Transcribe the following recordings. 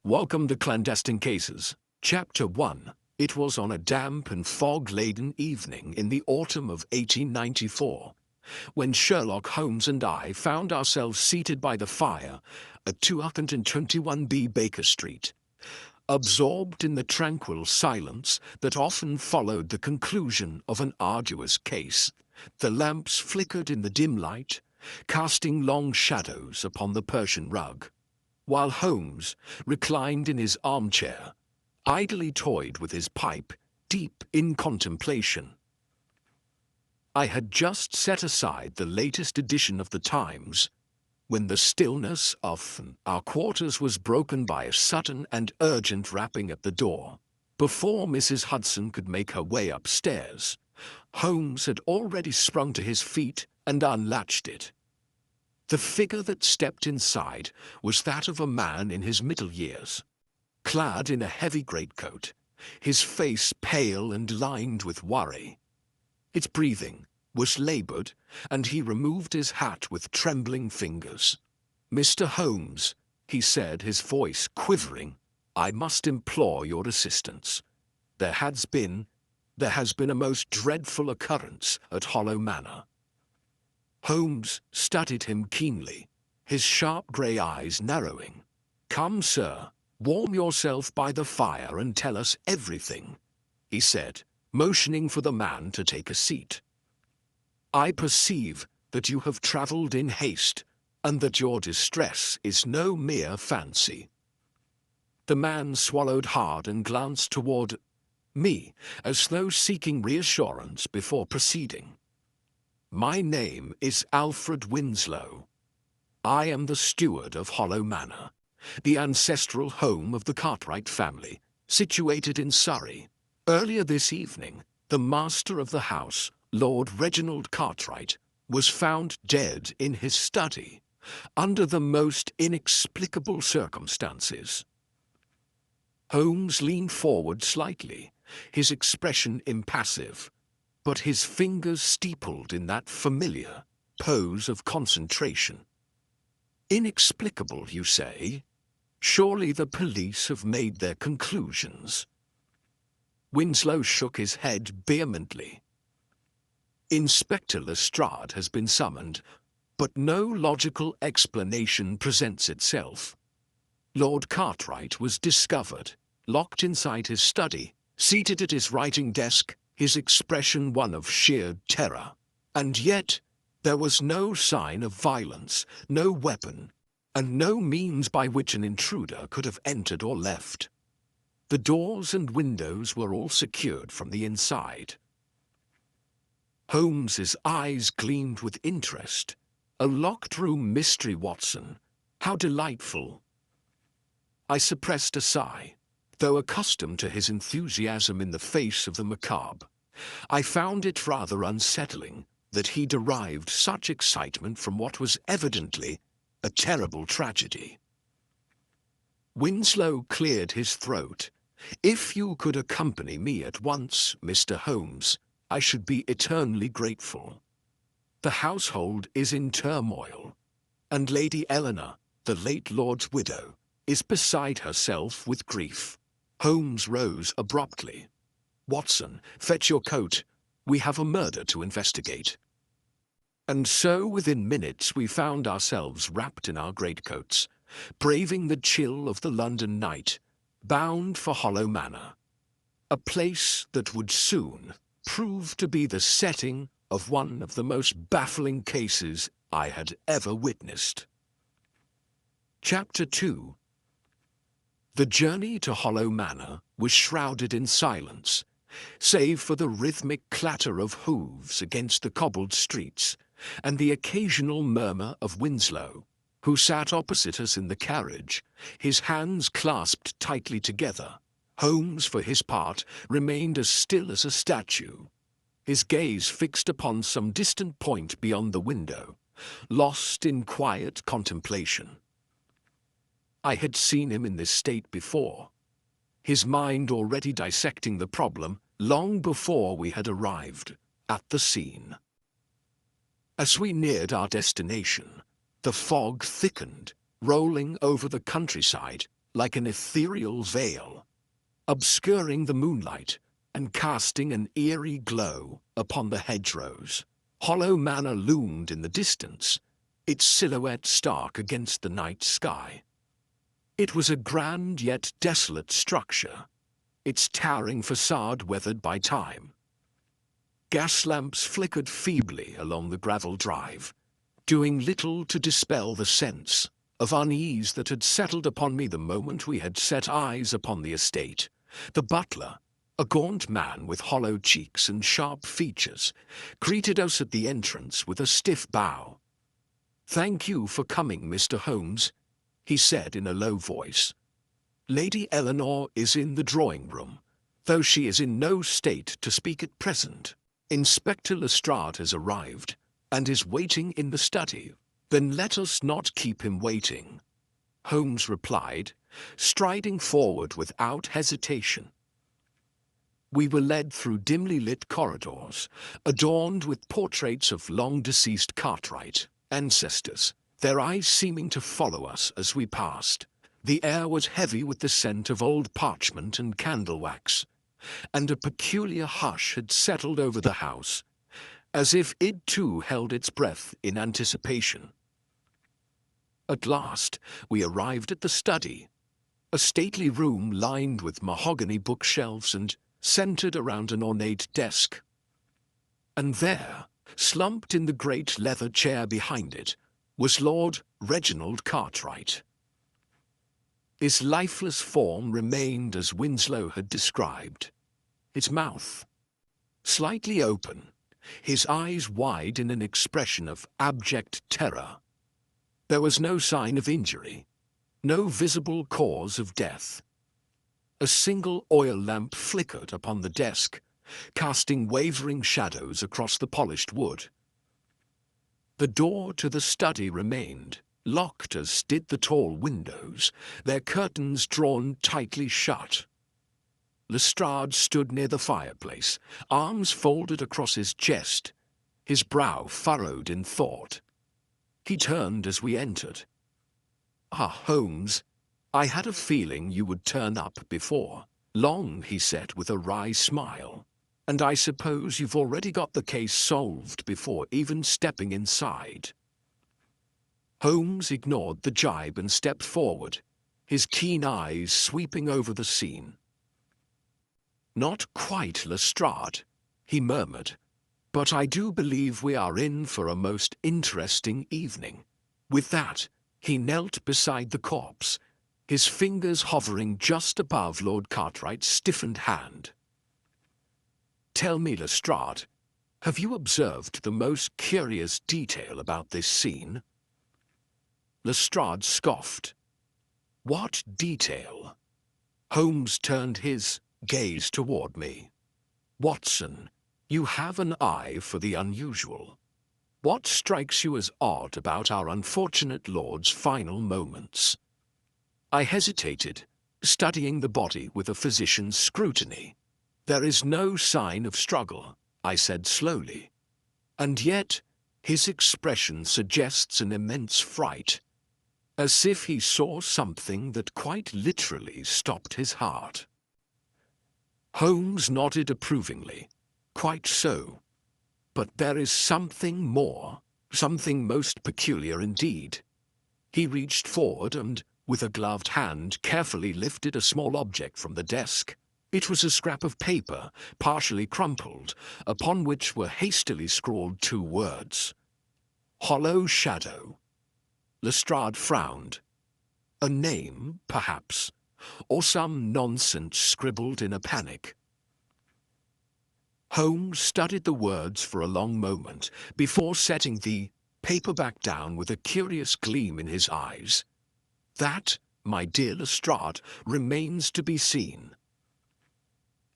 Welcome to Clandestine Cases, Chapter 1. It was on a damp and fog-laden evening in the autumn of 1894, when Sherlock Holmes and I found ourselves seated by the fire at 221B Baker Street, absorbed in the tranquil silence that often followed the conclusion of an arduous case. The lamps flickered in the dim light, casting long shadows upon the Persian rug, while Holmes, reclined in his armchair, idly toyed with his pipe, deep in contemplation. I had just set aside the latest edition of the Times, when the stillness of our quarters was broken by a sudden and urgent rapping at the door. Before Mrs. Hudson could make her way upstairs, Holmes had already sprung to his feet and unlatched it. The figure that stepped inside was that of a man in his middle years, clad in a heavy greatcoat, his face pale and lined with worry. Its breathing was labored, and he removed his hat with trembling fingers. "Mr. Holmes," he said, his voice quivering, "I must implore your assistance. There has been a most dreadful occurrence at Hollow Manor." Holmes studied him keenly, his sharp grey eyes narrowing. "Come, sir, warm yourself by the fire and tell us everything," he said, motioning for the man to take a seat. "I perceive that you have travelled in haste, and that your distress is no mere fancy." The man swallowed hard and glanced toward me, as though seeking reassurance before proceeding. "My name is Alfred Winslow. I am the steward of Hollow Manor, the ancestral home of the Cartwright family, situated in Surrey. Earlier this evening, the master of the house, Lord Reginald Cartwright, was found dead in his study, under the most inexplicable circumstances." Holmes leaned forward slightly, his expression impassive, but his fingers steepled in that familiar pose of concentration. "Inexplicable, you say? Surely the police have made their conclusions." Winslow shook his head vehemently. "Inspector Lestrade has been summoned, but no logical explanation presents itself. Lord Cartwright was discovered, locked inside his study, seated at his writing desk, his expression one of sheer terror. And yet there was no sign of violence, no weapon, and no means by which an intruder could have entered or left. The doors and windows were all secured from the inside." Holmes's eyes gleamed with interest. "A locked-room mystery, Watson. How delightful." I suppressed a sigh. Though accustomed to his enthusiasm in the face of the macabre, I found it rather unsettling that he derived such excitement from what was evidently a terrible tragedy. Winslow cleared his throat. "If you could accompany me at once, Mr. Holmes, I should be eternally grateful. The household is in turmoil, and Lady Eleanor, the late lord's widow, is beside herself with grief." Holmes rose abruptly. "Watson, fetch your coat. We have a murder to investigate." And so within minutes we found ourselves wrapped in our greatcoats, braving the chill of the London night, bound for Hollow Manor, a place that would soon prove to be the setting of one of the most baffling cases I had ever witnessed. Chapter 2. The journey to Hollow Manor was shrouded in silence, save for the rhythmic clatter of hooves against the cobbled streets, and the occasional murmur of Winslow, who sat opposite us in the carriage, his hands clasped tightly together. Holmes, for his part, remained as still as a statue, his gaze fixed upon some distant point beyond the window, lost in quiet contemplation. I had seen him in this state before, his mind already dissecting the problem long before we had arrived at the scene. As we neared our destination, the fog thickened, rolling over the countryside like an ethereal veil, obscuring the moonlight and casting an eerie glow upon the hedgerows. Hollow Manor loomed in the distance, its silhouette stark against the night sky. It was a grand yet desolate structure, its towering facade weathered by time. Gas lamps flickered feebly along the gravel drive, doing little to dispel the sense of unease that had settled upon me the moment we had set eyes upon the estate. The butler, a gaunt man with hollow cheeks and sharp features, greeted us at the entrance with a stiff bow. "Thank you for coming, Mr. Holmes," he said in a low voice. "Lady Eleanor is in the drawing room, though she is in no state to speak at present. Inspector Lestrade has arrived and is waiting in the study." "Then let us not keep him waiting," Holmes replied, striding forward without hesitation. We were led through dimly lit corridors, adorned with portraits of long-deceased Cartwright ancestors, their eyes seeming to follow us as we passed. The air was heavy with the scent of old parchment and candle wax, and a peculiar hush had settled over the house, as if it too held its breath in anticipation. At last, we arrived at the study, a stately room lined with mahogany bookshelves and centered around an ornate desk. And there, slumped in the great leather chair behind it, was Lord Reginald Cartwright. His lifeless form remained as Winslow had described, his mouth slightly open, his eyes wide in an expression of abject terror. There was no sign of injury, no visible cause of death. A single oil lamp flickered upon the desk, casting wavering shadows across the polished wood. The door to the study remained locked, as did the tall windows, their curtains drawn tightly shut. Lestrade stood near the fireplace, arms folded across his chest, his brow furrowed in thought. He turned as we entered. "Ah, Holmes, I had a feeling you would turn up before long," he said with a wry smile. "And I suppose you've already got the case solved before even stepping inside." Holmes ignored the jibe and stepped forward, his keen eyes sweeping over the scene. "Not quite, Lestrade," he murmured, "but I do believe we are in for a most interesting evening." With that, he knelt beside the corpse, his fingers hovering just above Lord Cartwright's stiffened hand. "Tell me, Lestrade, have you observed the most curious detail about this scene?" Lestrade scoffed. "What detail?" Holmes turned his gaze toward me. "Watson, you have an eye for the unusual. What strikes you as odd about our unfortunate lord's final moments?" I hesitated, studying the body with a physician's scrutiny. "There is no sign of struggle," I said slowly. "And yet, his expression suggests an immense fright, as if he saw something that quite literally stopped his heart." Holmes nodded approvingly. "Quite so. But there is something more, something most peculiar indeed." He reached forward and, with a gloved hand, carefully lifted a small object from the desk. It was a scrap of paper, partially crumpled, upon which were hastily scrawled 2 words. "Hollow Shadow." Lestrade frowned. A name, perhaps, or some nonsense scribbled in a panic. Holmes studied the words for a long moment before setting the paperback down with a curious gleam in his eyes. "That, my dear Lestrade, remains to be seen."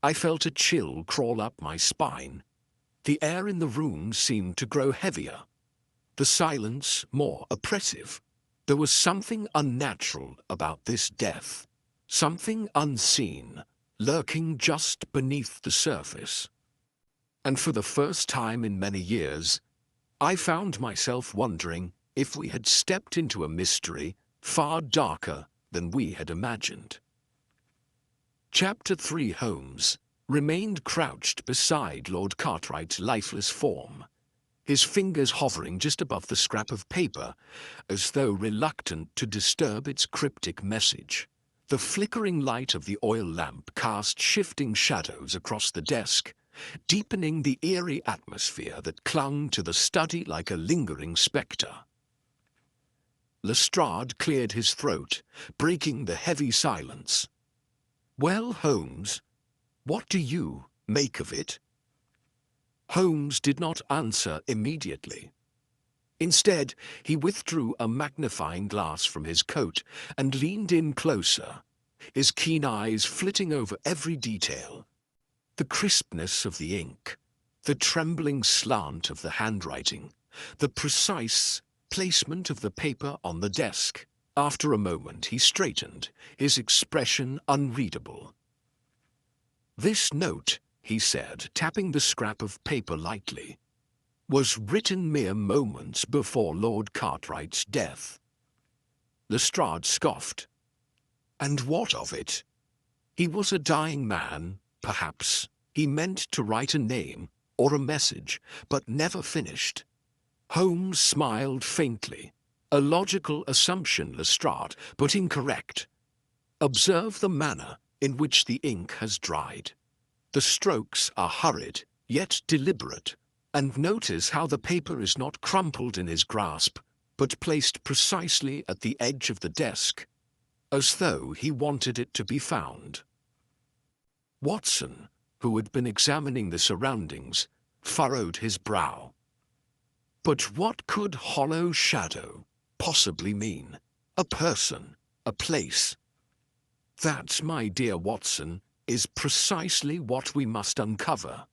I felt a chill crawl up my spine. The air in the room seemed to grow heavier, the silence more oppressive. There was something unnatural about this death, something unseen, lurking just beneath the surface. And for the first time in many years, I found myself wondering if we had stepped into a mystery far darker than we had imagined. Chapter 3. Holmes remained crouched beside Lord Cartwright's lifeless form, his fingers hovering just above the scrap of paper, as though reluctant to disturb its cryptic message. The flickering light of the oil lamp cast shifting shadows across the desk, deepening the eerie atmosphere that clung to the study like a lingering spectre. Lestrade cleared his throat, breaking the heavy silence. "Well, Holmes, what do you make of it?" Holmes did not answer immediately. Instead, he withdrew a magnifying glass from his coat and leaned in closer, his keen eyes flitting over every detail. The crispness of the ink, the trembling slant of the handwriting, the precise placement of the paper on the desk. After a moment he straightened, his expression unreadable. "This note," he said, tapping the scrap of paper lightly, "was written mere moments before Lord Cartwright's death." Lestrade scoffed. "And what of it? He was a dying man, perhaps. He meant to write a name or a message, but never finished." Holmes smiled faintly. "A logical assumption, Lestrade, but incorrect. Observe the manner in which the ink has dried. The strokes are hurried, yet deliberate, and notice how the paper is not crumpled in his grasp, but placed precisely at the edge of the desk, as though he wanted it to be found." Watson, who had been examining the surroundings, furrowed his brow. But what could hollow shadow possibly mean? A person, a place? "That, my dear Watson, is precisely what we must uncover,"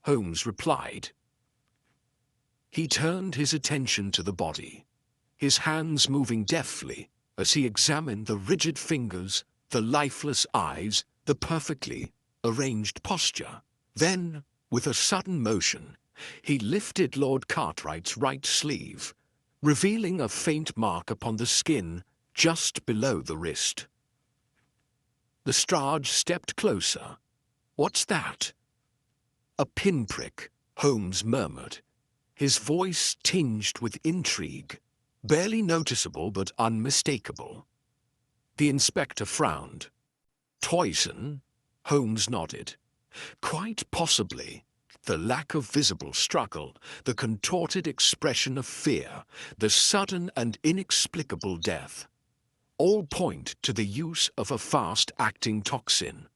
Holmes replied. He turned his attention to the body, his hands moving deftly as he examined the rigid fingers, the lifeless eyes, the perfectly arranged posture. Then, with a sudden motion, he lifted Lord Cartwright's right sleeve, revealing a faint mark upon the skin just below the wrist. Lestrade stepped closer. "What's that?" "A pinprick," Holmes murmured, his voice tinged with intrigue, barely noticeable but unmistakable. The inspector frowned. "Poison?" Holmes nodded. "Quite possibly." The lack of visible struggle, the contorted expression of fear, the sudden and inexplicable death, all point to the use of a fast-acting toxin.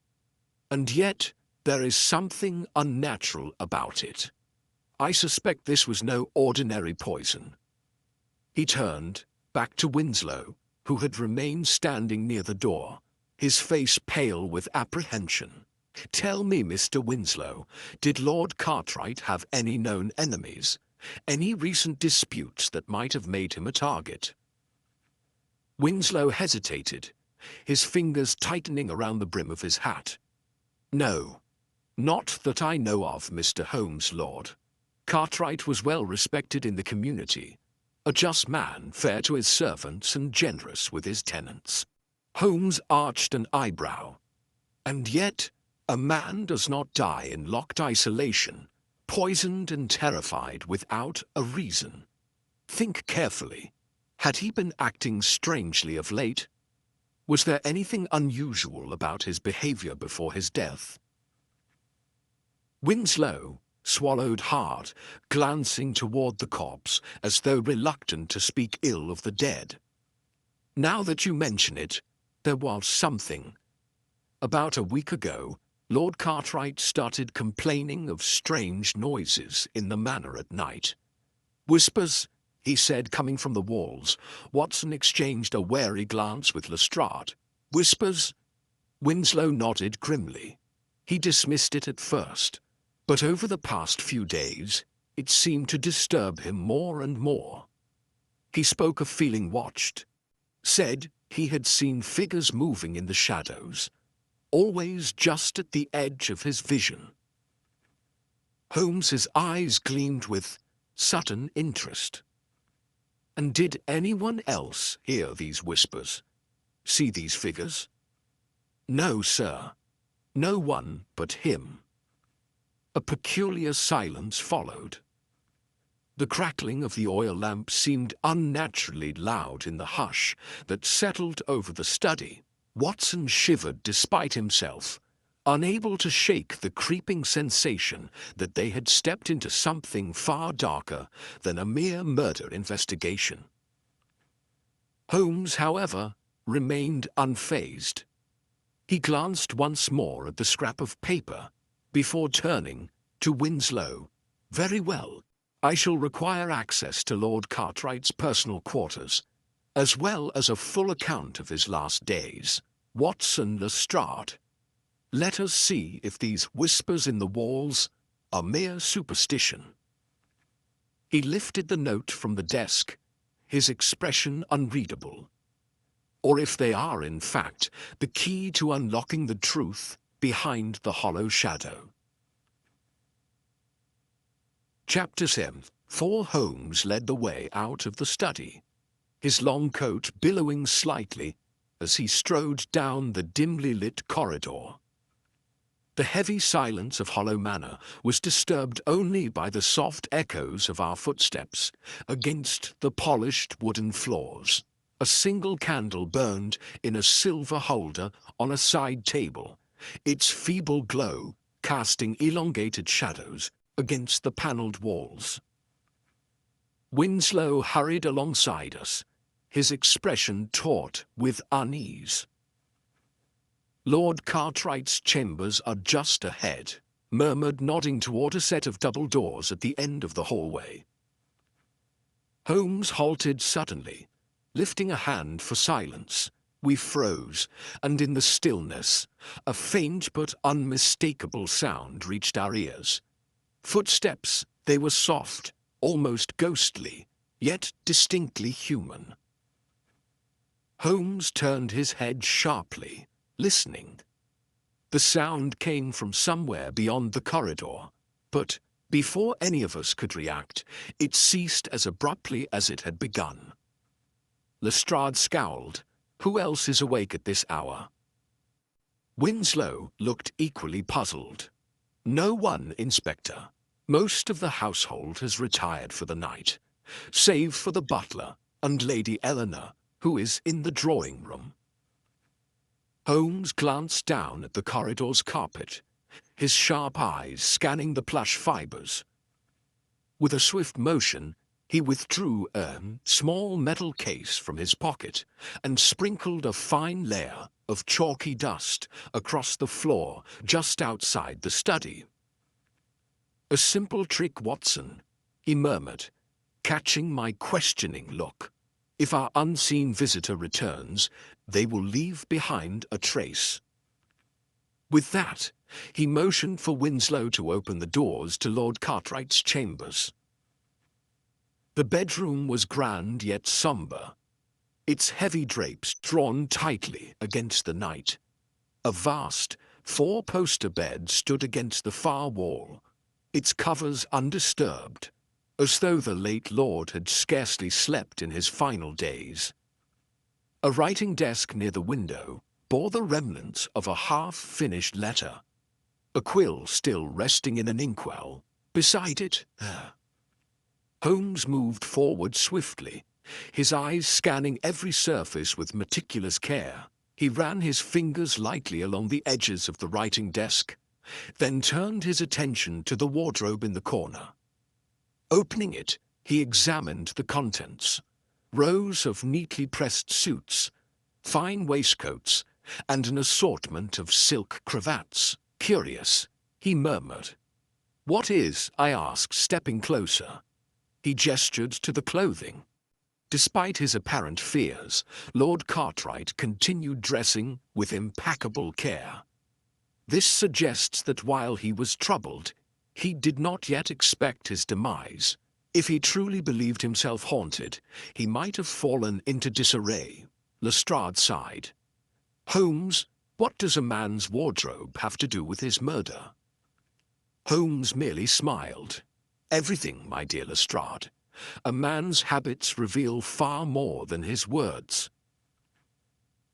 And yet, there is something unnatural about it. I suspect this was no ordinary poison. He turned back to Winslow, who had remained standing near the door, his face pale with apprehension. "Tell me, Mr. Winslow, did Lord Cartwright have any known enemies? Any recent disputes that might have made him a target?" Winslow hesitated, his fingers tightening around the brim of his hat. "No, not that I know of, Mr. Holmes, Lord. Cartwright was well respected in the community, a just man, fair to his servants and generous with his tenants." Holmes arched an eyebrow. "And yet, a man does not die in locked isolation, poisoned and terrified without a reason. Think carefully. Had he been acting strangely of late? Was there anything unusual about his behavior before his death?" Winslow swallowed hard, glancing toward the corpse as though reluctant to speak ill of the dead. "Now that you mention it, there was something. About a week ago, Lord Cartwright started complaining of strange noises in the manor at night. Whispers, he said, coming from the walls. Watson exchanged a wary glance with Lestrade. Whispers? Winslow nodded grimly. He dismissed it at first, but over the past few days, it seemed to disturb him more and more. He spoke of feeling watched, said he had seen figures moving in the shadows, always just at the edge of his vision. Holmes's eyes gleamed with sudden interest. "And did anyone else hear these whispers? see these figures?" "No, sir. No one but him." A peculiar silence followed. The crackling of the oil lamp seemed unnaturally loud in the hush that settled over the study. Watson shivered despite himself, unable to shake the creeping sensation that they had stepped into something far darker than a mere murder investigation. Holmes, however, remained unfazed. He glanced once more at the scrap of paper before turning to Winslow. "Very well. I shall require access to Lord Cartwright's personal quarters, as well as a full account of his last days. Watson Lestrade, let us see if these whispers in the walls are mere superstition." He lifted the note from the desk, his expression unreadable. Or if they are, in fact, the key to unlocking the truth behind the hollow shadow. Chapter 7. Holmes led the way out of the study, his long coat billowing slightly as he strode down the dimly lit corridor. The heavy silence of Hollow Manor was disturbed only by the soft echoes of our footsteps against the polished wooden floors. A single candle burned in a silver holder on a side table, its feeble glow casting elongated shadows against the panelled walls. Winslow hurried alongside us, his expression taut with unease. "Lord Cartwright's chambers are just ahead," murmured, nodding toward a set of double doors at the end of the hallway. Holmes halted suddenly, lifting a hand for silence. We froze, and in the stillness, a faint but unmistakable sound reached our ears. Footsteps, they were soft, almost ghostly, yet distinctly human. Holmes turned his head sharply, listening. The sound came from somewhere beyond the corridor, but before any of us could react, it ceased as abruptly as it had begun. Lestrade scowled. "Who else is awake at this hour?" Winslow looked equally puzzled. "No one, Inspector. Most of the household has retired for the night, save for the butler and Lady Eleanor, who is in the drawing room." Holmes glanced down at the corridor's carpet, his sharp eyes scanning the plush fibers. With a swift motion, he withdrew a small metal case from his pocket and sprinkled a fine layer of chalky dust across the floor just outside the study. "A simple trick, Watson," he murmured, catching my questioning look. "If our unseen visitor returns, they will leave behind a trace." With that, he motioned for Winslow to open the doors to Lord Cartwright's chambers. The bedroom was grand yet somber, its heavy drapes drawn tightly against the night. A vast, four-poster bed stood against the far wall, its covers undisturbed, as though the late lord had scarcely slept in his final days. A writing desk near the window bore the remnants of a half-finished letter, a quill still resting in an inkwell. Beside it, Holmes moved forward swiftly, his eyes scanning every surface with meticulous care. He ran his fingers lightly along the edges of the writing desk, then turned his attention to the wardrobe in the corner. Opening it, he examined the contents. Rows of neatly pressed suits, fine waistcoats, and an assortment of silk cravats. "Curious," he murmured. "What is?" I asked, stepping closer. He gestured to the clothing. Despite his apparent fears, Lord Cartwright continued dressing with impeccable care. This suggests that while he was troubled, he did not yet expect his demise. If he truly believed himself haunted, he might have fallen into disarray. Lestrade sighed. "Holmes, what does a man's wardrobe have to do with his murder?" Holmes merely smiled. "Everything, my dear Lestrade. A man's habits reveal far more than his words."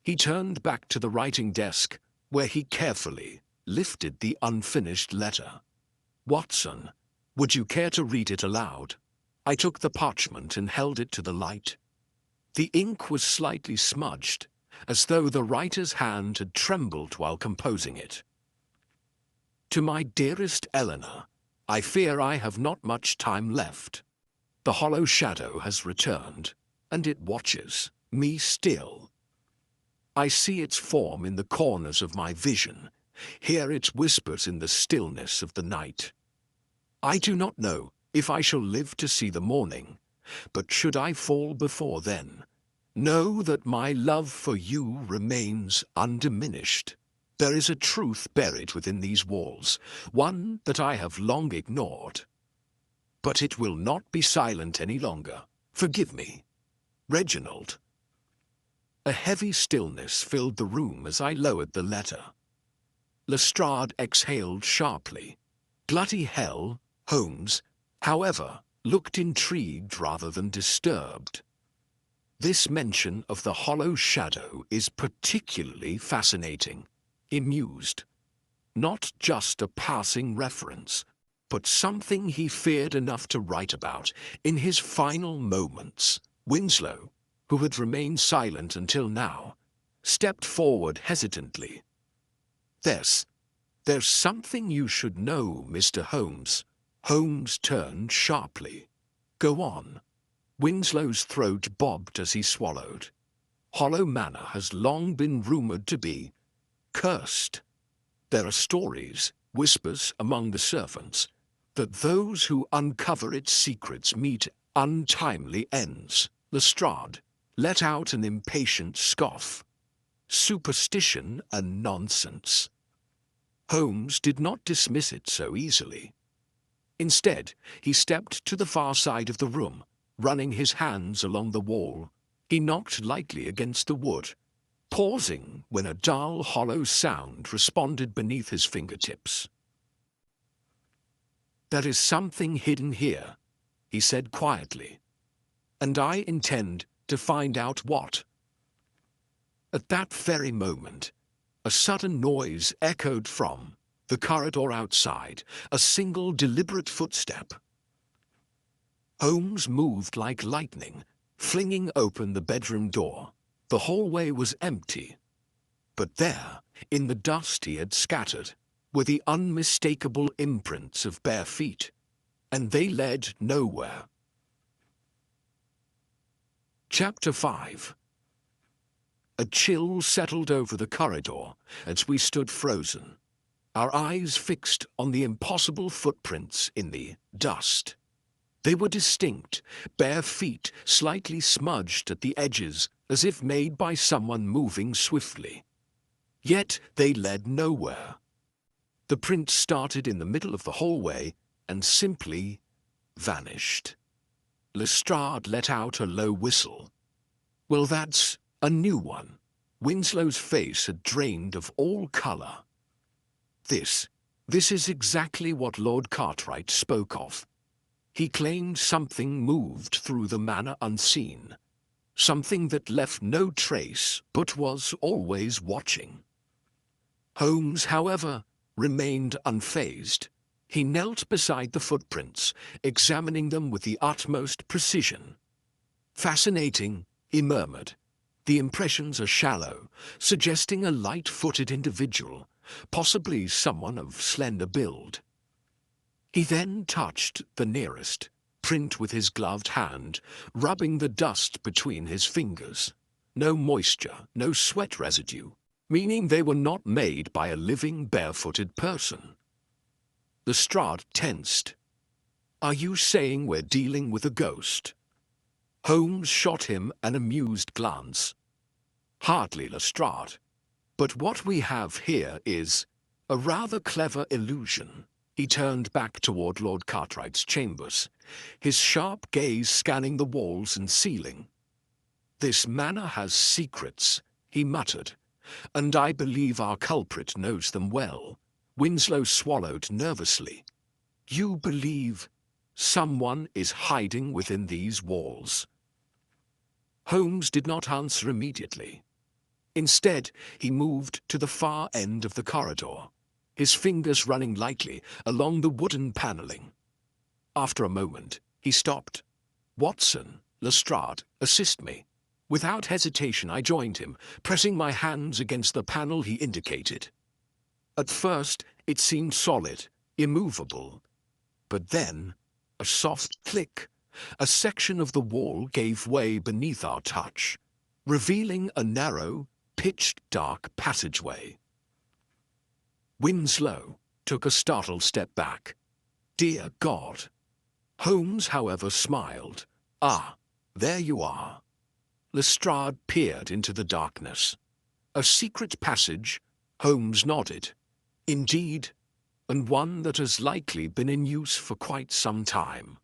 He turned back to the writing desk, where he carefully lifted the unfinished letter. "Watson, would you care to read it aloud?" I took the parchment and held it to the light. The ink was slightly smudged, as though the writer's hand had trembled while composing it. "To my dearest Eleanor, I fear I have not much time left. The hollow shadow has returned, and it watches me still. I see its form in the corners of my vision, hear its whispers in the stillness of the night. I do not know if I shall live to see the morning, but should I fall before then, know that my love for you remains undiminished. There is a truth buried within these walls, one that I have long ignored. But it will not be silent any longer. Forgive me. Reginald." A heavy stillness filled the room as I lowered the letter. Lestrade exhaled sharply. Bloody hell, Holmes, however, looked intrigued rather than disturbed. "This mention of the hollow shadow is particularly fascinating," he mused. "Not just a passing reference, but something he feared enough to write about in his final moments." Winslow, who had remained silent until now, stepped forward hesitantly. There's something you should know, Mr. Holmes." Holmes turned sharply. "Go on." Winslow's throat bobbed as he swallowed. "Hollow Manor has long been rumored to be cursed. There are stories, whispers among the servants, that those who uncover its secrets meet untimely ends." Lestrade let out an impatient scoff. "Superstition and nonsense." Holmes did not dismiss it so easily. Instead, he stepped to the far side of the room, running his hands along the wall. He knocked lightly against the wood, pausing when a dull, hollow sound responded beneath his fingertips. "There is something hidden here," he said quietly, "and I intend to find out what." At that very moment, a sudden noise echoed from the corridor outside, a single deliberate footstep. Holmes moved like lightning, flinging open the bedroom door. The hallway was empty, but there, in the dust he had scattered, were the unmistakable imprints of bare feet, and they led nowhere. Chapter 5. A chill settled over the corridor as we stood frozen, our eyes fixed on the impossible footprints in the dust. They were distinct, bare feet slightly smudged at the edges as if made by someone moving swiftly. Yet they led nowhere. The print started in the middle of the hallway and simply vanished. Lestrade let out a low whistle. "Well, that's a new one." Winslow's face had drained of all color. This is exactly what Lord Cartwright spoke of. He claimed something moved through the manor unseen, something that left no trace but was always watching. Holmes, however, remained unfazed. He knelt beside the footprints, examining them with the utmost precision. "Fascinating," he murmured. "The impressions are shallow, suggesting a light-footed individual, possibly someone of slender build." He then touched the nearest print with his gloved hand, rubbing the dust between his fingers. No moisture, no sweat residue, meaning they were not made by a living, barefooted person. Lestrade tensed. "Are you saying we're dealing with a ghost?" Holmes shot him an amused glance. "Hardly, Lestrade. But what we have here is a rather clever illusion." He turned back toward Lord Cartwright's chambers, his sharp gaze scanning the walls and ceiling. "This manor has secrets," he muttered, "and I believe our culprit knows them well." Winslow swallowed nervously. "You believe someone is hiding within these walls?" Holmes did not answer immediately. Instead, he moved to the far end of the corridor, his fingers running lightly along the wooden paneling. After a moment, he stopped. "Watson, Lestrade, assist me." Without hesitation, I joined him, pressing my hands against the panel he indicated. At first, it seemed solid, immovable. But then, a soft click. A section of the wall gave way beneath our touch, revealing a narrow, pitch-dark passageway. Winslow took a startled step back. "Dear God." Holmes, however, smiled. "Ah, there you are." Lestrade peered into the darkness. "A secret passage?" Holmes nodded. "Indeed, and one that has likely been in use for quite some time."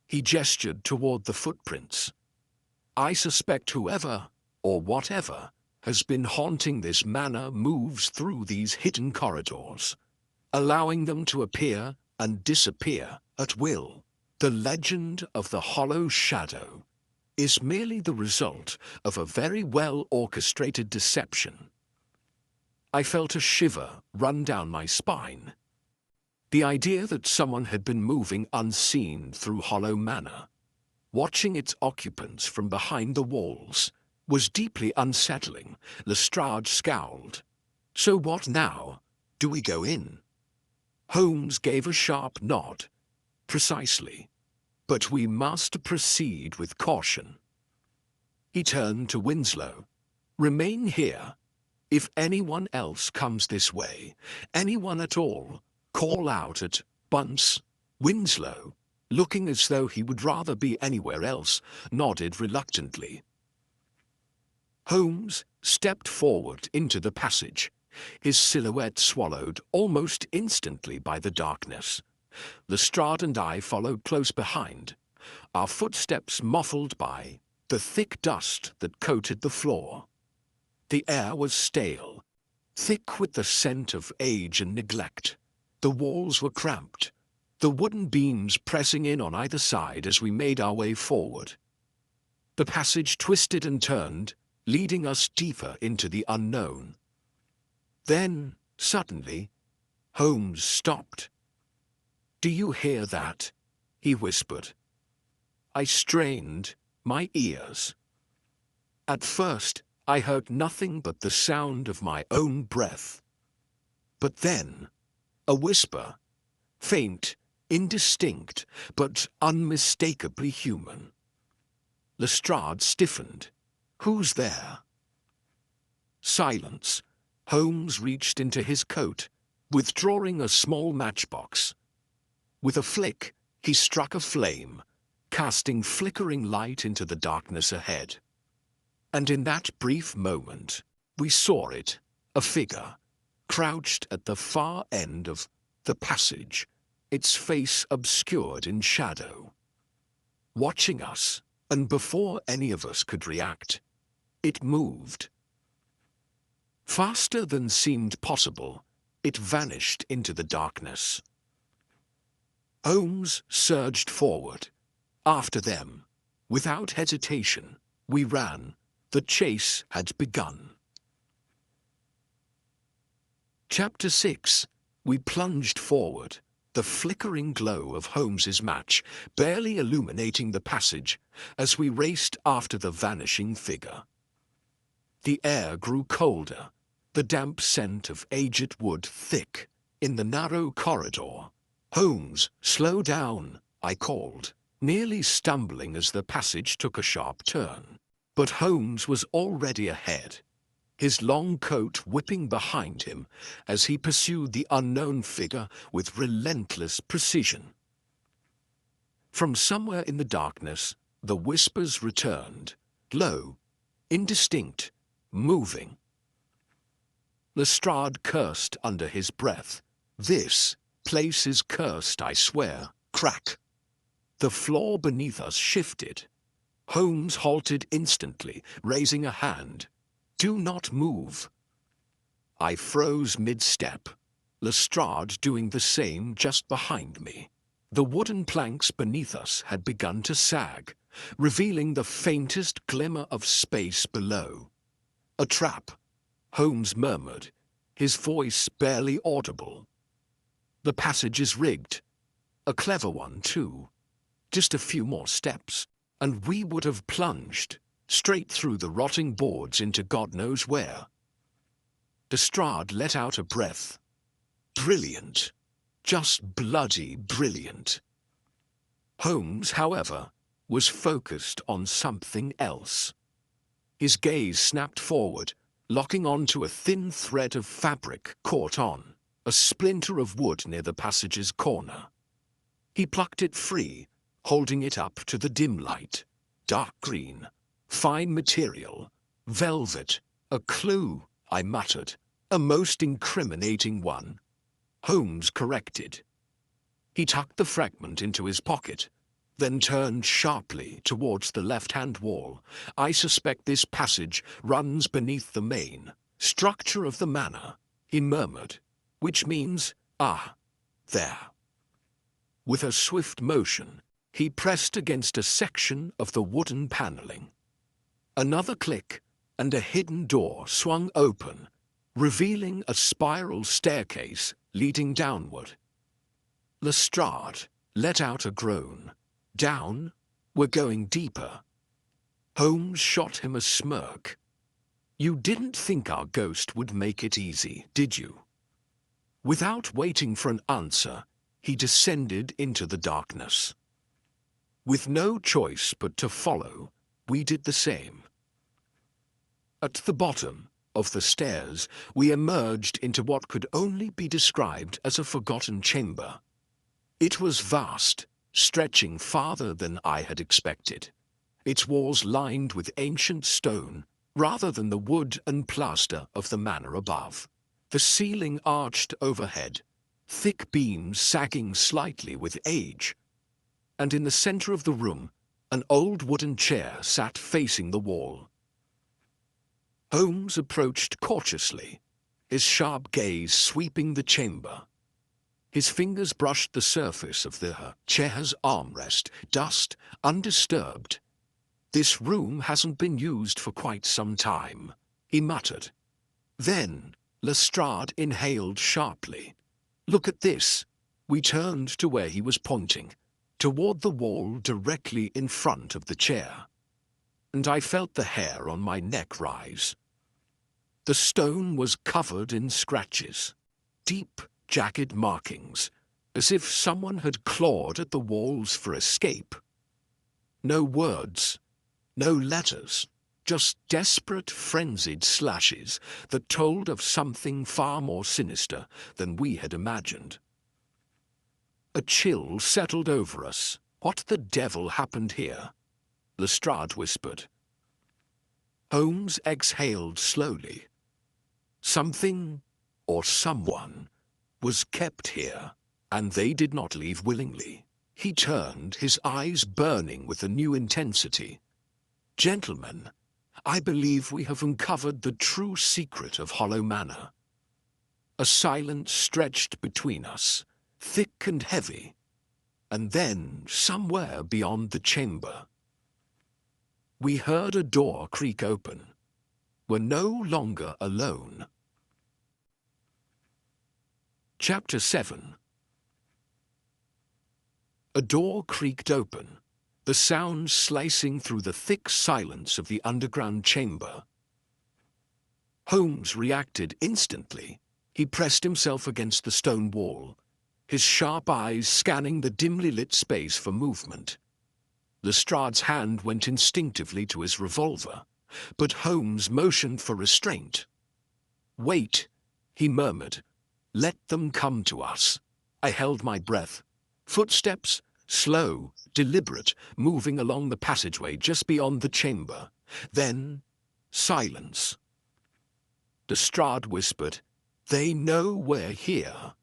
He gestured toward the footprints. "I suspect whoever, or whatever, has been haunting this manor moves through these hidden corridors, allowing them to appear and disappear at will. The legend of the Hollow Shadow is merely the result of a very well-orchestrated deception." I felt a shiver run down my spine. The idea that someone had been moving unseen through Hollow Manor, watching its occupants from behind the walls, was deeply unsettling. Lestrade scowled. "So what now? Do we go in?" Holmes gave a sharp nod. "Precisely. But we must proceed with caution." He turned to Winslow. "Remain here. If anyone else comes this way, anyone at all, call out at once." Winslow, looking as though he would rather be anywhere else, nodded reluctantly. Holmes stepped forward into the passage, his silhouette swallowed almost instantly by the darkness. Lestrade and I followed close behind, our footsteps muffled by the thick dust that coated the floor. The air was stale, thick with the scent of age and neglect. The walls were cramped, the wooden beams pressing in on either side as we made our way forward. The passage twisted and turned, leading us deeper into the unknown. Then, suddenly, Holmes stopped. "Do you hear that?" he whispered. I strained my ears. At first, I heard nothing but the sound of my own breath. But then, a whisper, faint, indistinct, but unmistakably human. Lestrade stiffened. "Who's there?" Silence. Holmes reached into his coat, withdrawing a small matchbox. With a flick, he struck a flame, casting flickering light into the darkness ahead. And in that brief moment, we saw it, a figure, crouched at the far end of the passage, its face obscured in shadow. Watching us, and before any of us could react, it moved. Faster than seemed possible, it vanished into the darkness. Holmes surged forward. After them, without hesitation, we ran. The chase had begun. Chapter 6. We plunged forward, the flickering glow of Holmes's match barely illuminating the passage as we raced after the vanishing figure. The air grew colder, the damp scent of aged wood thick in the narrow corridor. "Holmes, slow down," I called, nearly stumbling as the passage took a sharp turn. But Holmes was already ahead, his long coat whipping behind him as he pursued the unknown figure with relentless precision. From somewhere in the darkness, the whispers returned, low, indistinct, moving. Lestrade cursed under his breath. "This place is cursed, I swear." Crack. The floor beneath us shifted. Holmes halted instantly, raising a hand. "Do not move." I froze mid-step, Lestrade doing the same just behind me. The wooden planks beneath us had begun to sag, revealing the faintest glimmer of space below. "A trap," Holmes murmured, his voice barely audible. "The passage is rigged. A clever one, too. Just a few more steps, and we would have plunged straight through the rotting boards into God knows where." Lestrade let out a breath. Brilliant. Just bloody brilliant. Holmes, however, was focused on something else. His gaze snapped forward, locking onto a thin thread of fabric caught on a splinter of wood near the passage's corner. He plucked it free, holding it up to the dim light. Dark green, fine material, velvet, a clue, I muttered. "A most incriminating one." Holmes corrected. He tucked the fragment into his pocket, then turned sharply towards the left-hand wall. "I suspect this passage runs beneath the main structure of the manor," he murmured, "which means, there." With a swift motion, he pressed against a section of the wooden paneling. Another click, and a hidden door swung open, revealing a spiral staircase leading downward. Lestrade let out a groan. "Down? We're going deeper." Holmes shot him a smirk. "You didn't think our ghost would make it easy, did you?" Without waiting for an answer, he descended into the darkness. With no choice but to follow, we did the same. At the bottom of the stairs, we emerged into what could only be described as a forgotten chamber. It was vast, stretching farther than I had expected, its walls lined with ancient stone rather than the wood and plaster of the manor above. The ceiling arched overhead, thick beams sagging slightly with age, and in the center of the room, an old wooden chair sat facing the wall. Holmes approached cautiously, his sharp gaze sweeping the chamber. His fingers brushed the surface of the chair's armrest, dust undisturbed. "This room hasn't been used for quite some time," he muttered. Then Lestrade inhaled sharply. "Look at this." We turned to where he was pointing, toward the wall directly in front of the chair, and I felt the hair on my neck rise. The stone was covered in scratches, deep, jagged markings, as if someone had clawed at the walls for escape. No words, no letters, just desperate, frenzied slashes that told of something far more sinister than we had imagined. A chill settled over us. "What the devil happened here?" Lestrade whispered. Holmes exhaled slowly. Something, or someone, was kept here, and they did not leave willingly. He turned, his eyes burning with a new intensity. "Gentlemen, I believe we have uncovered the true secret of Hollow Manor." A silence stretched between us, thick and heavy, and then, somewhere beyond the chamber, we heard a door creak open. We're no longer alone. Chapter 7. A door creaked open, the sound slicing through the thick silence of the underground chamber. Holmes reacted instantly. He pressed himself against the stone wall, his sharp eyes scanning the dimly lit space for movement. Lestrade's hand went instinctively to his revolver, but Holmes motioned for restraint. "Wait," he murmured. "Let them come to us." I held my breath. Footsteps, slow, deliberate, moving along the passageway just beyond the chamber. Then, silence. Lestrade whispered, "They know we're here."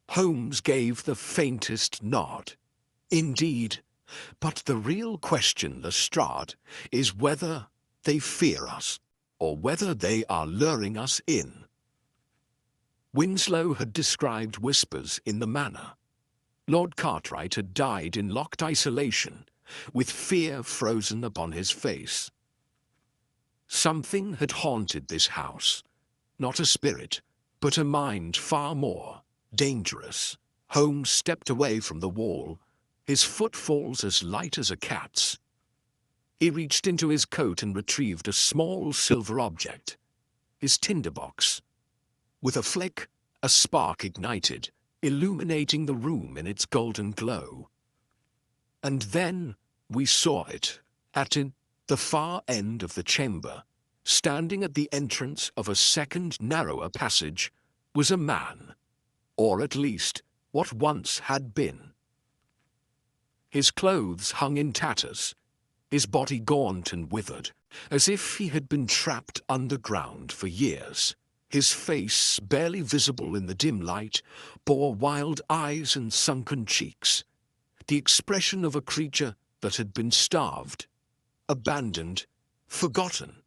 Holmes gave the faintest nod. "Indeed, but the real question, Lestrade, is whether they fear us, or whether they are luring us in." Winslow had described whispers in the manor. Lord Cartwright had died in locked isolation, with fear frozen upon his face. Something had haunted this house. Not a spirit, but a mind far more dangerous. Holmes stepped away from the wall, his footfalls as light as a cat's. He reached into his coat and retrieved a small silver object, his tinderbox. With a flick, a spark ignited, illuminating the room in its golden glow. And then we saw it, at the far end of the chamber, standing at the entrance of a second narrower passage, was a man, or at least what once had been. His clothes hung in tatters, his body gaunt and withered, as if he had been trapped underground for years. His face, barely visible in the dim light, bore wild eyes and sunken cheeks, the expression of a creature that had been starved, abandoned, forgotten.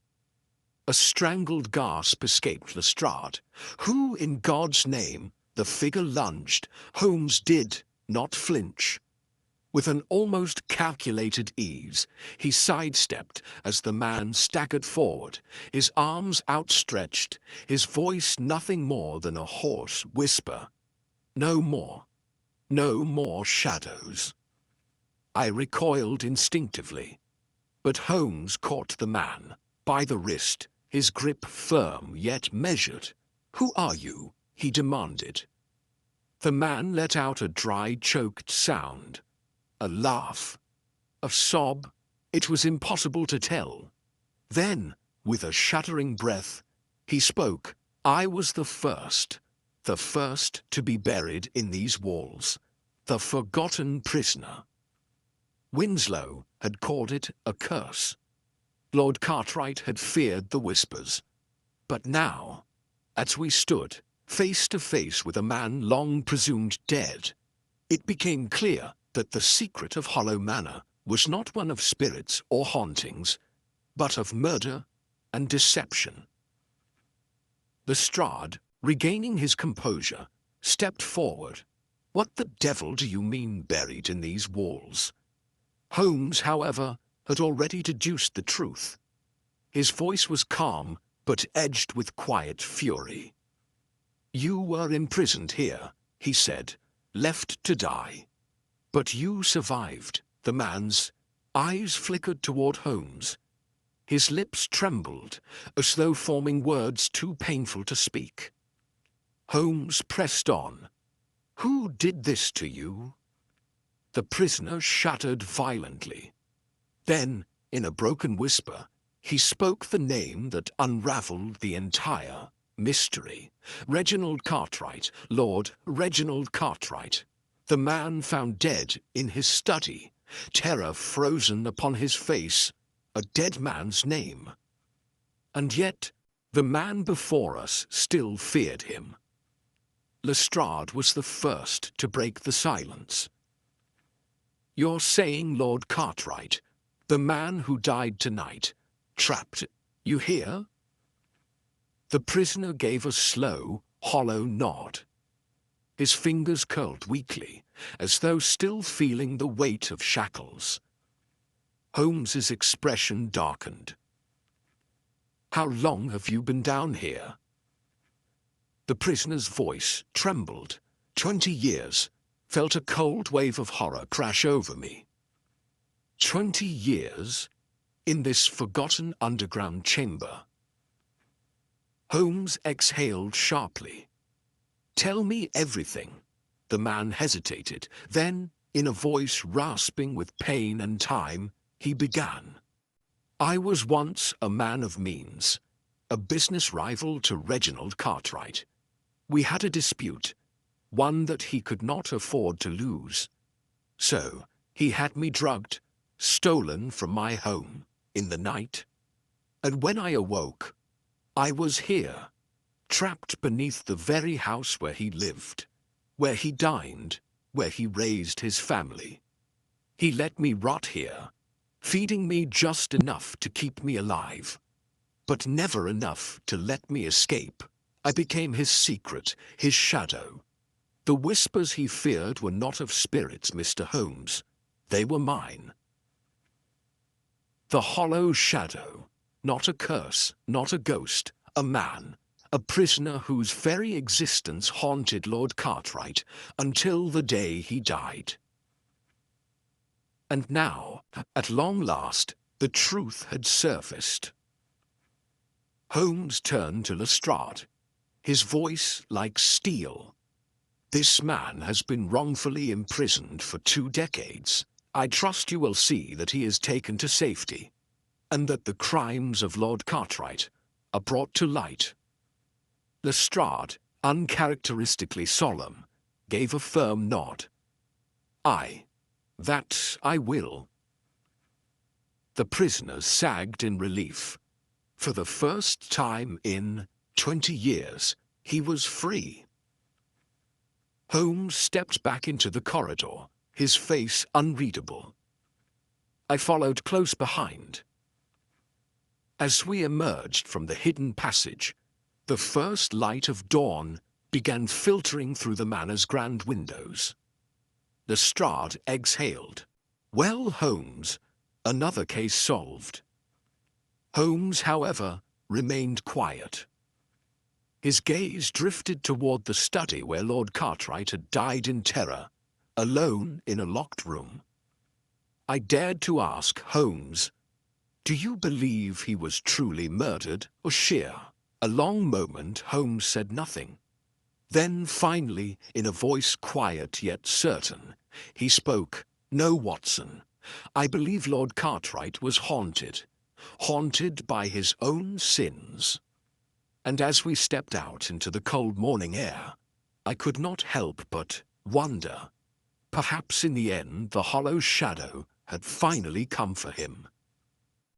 A strangled gasp escaped Lestrade. Who, in God's name? The figure lunged. Holmes did not flinch. With an almost calculated ease, he sidestepped as the man staggered forward, his arms outstretched, his voice nothing more than a hoarse whisper. No more. No more shadows. I recoiled instinctively, but Holmes caught the man by the wrist, his grip firm yet measured. "Who are you?" he demanded. The man let out a dry, choked sound. A laugh. A sob. It was impossible to tell. Then, with a shuddering breath, he spoke. "I was the first to be buried in these walls, the forgotten prisoner." Winslow had called it a curse. Lord Cartwright had feared the whispers. But now, as we stood, face to face with a man long presumed dead, it became clear that the secret of Hollow Manor was not one of spirits or hauntings, but of murder and deception. Lestrade, regaining his composure, stepped forward. "What the devil do you mean buried in these walls?" Holmes, however, had already deduced the truth. His voice was calm, but edged with quiet fury. "You were imprisoned here," he said, "left to die. But you survived." The man's eyes flickered toward Holmes. His lips trembled, as though forming words too painful to speak. Holmes pressed on. "Who did this to you?" The prisoner shuddered violently. Then, in a broken whisper, he spoke the name that unraveled the entire mystery. "Reginald Cartwright, Lord Reginald Cartwright." The man found dead in his study, terror frozen upon his face, a dead man's name. And yet, the man before us still feared him. Lestrade was the first to break the silence. "You're saying Lord Cartwright, the man who died tonight, trapped, you hear?" The prisoner gave a slow, hollow nod. His fingers curled weakly, as though still feeling the weight of shackles. Holmes's expression darkened. "How long have you been down here?" The prisoner's voice trembled. 20 years. Felt a cold wave of horror crash over me. 20 years? In this forgotten underground chamber. Holmes exhaled sharply. "Tell me everything." The man hesitated. Then, in a voice rasping with pain and time, he began. "I was once a man of means, a business rival to Reginald Cartwright. We had a dispute, one that he could not afford to lose. So, he had me drugged, stolen from my home, in the night. And when I awoke, I was here, trapped beneath the very house where he lived, where he dined, where he raised his family. He let me rot here, feeding me just enough to keep me alive, but never enough to let me escape. I became his secret, his shadow. The whispers he feared were not of spirits, Mr. Holmes. They were mine. The hollow shadow. Not a curse, not a ghost, a man. A prisoner whose very existence haunted Lord Cartwright until the day he died. And now, at long last, the truth had surfaced. Holmes turned to Lestrade, his voice like steel. "This man has been wrongfully imprisoned for 2 decades. I trust you will see that he is taken to safety, and that the crimes of Lord Cartwright are brought to light." Lestrade, uncharacteristically solemn, gave a firm nod. That I will." The prisoner sagged in relief. For the first time in 20 years, he was free. Holmes stepped back into the corridor, his face unreadable. I followed close behind. As we emerged from the hidden passage, the first light of dawn began filtering through the Manor's grand windows. Lestrade exhaled. "Well, Holmes, another case solved." Holmes, however, remained quiet. His gaze drifted toward the study where Lord Cartwright had died in terror, alone in a locked room. I dared to ask Holmes, "Do you believe he was truly murdered or sheer?" A long moment Holmes said nothing. Then finally, in a voice quiet yet certain, he spoke. "No, Watson. I believe Lord Cartwright was haunted by his own sins." And as we stepped out into the cold morning air, I could not help but wonder. Perhaps in the end the hollow shadow had finally come for him.